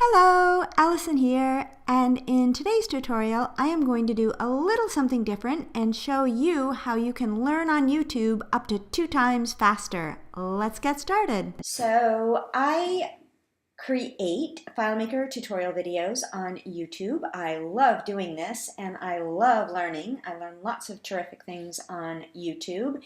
Hello, Allison here, and in today's tutorial I am going to do a little something different and show you how you can learn on YouTube up to 2 times faster. Let's get started. So I create FileMaker tutorial videos on YouTube. I love doing this and I love learning. I learn lots of terrific things on YouTube,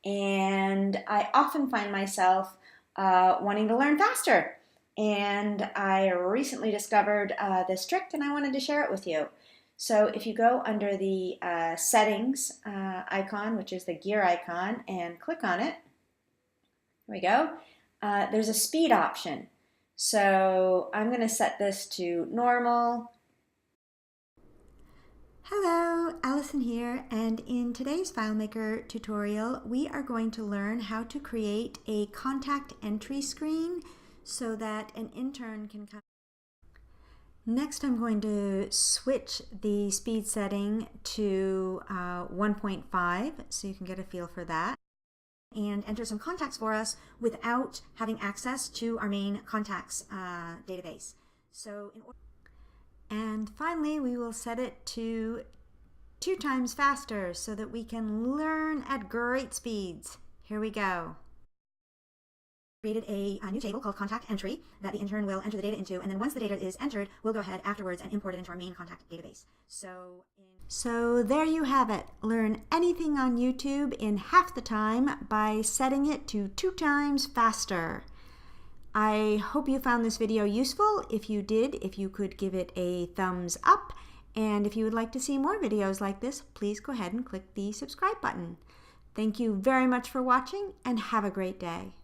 and I often find myself wanting to learn faster. And I recently discovered this trick and I wanted to share it with you. So if you go under the settings icon, which is the gear icon, and click on it, here we go, there's a speed option. So I'm going to set this to normal. Hello, Allison here, and in today's FileMaker tutorial we are going to learn how to create a contact entry screen so that an intern can come. Next, I'm going to switch the speed setting to 1.5 so you can get a feel for that, and enter some contacts for us without having access to our main contacts database. And finally, we will set it to 2 times faster so that we can learn at great speeds. Here we go. Created a new table called contact entry that the intern will enter the data into, and then once the data is entered, we'll go ahead afterwards and import it into our main contact database. So there you have it. Learn anything on YouTube in half the time by setting it to 2 times faster. I hope you found this video useful. If you did, if you could give it a thumbs up, and if you would like to see more videos like this, please go ahead and click the subscribe button. Thank you very much for watching, and have a great day.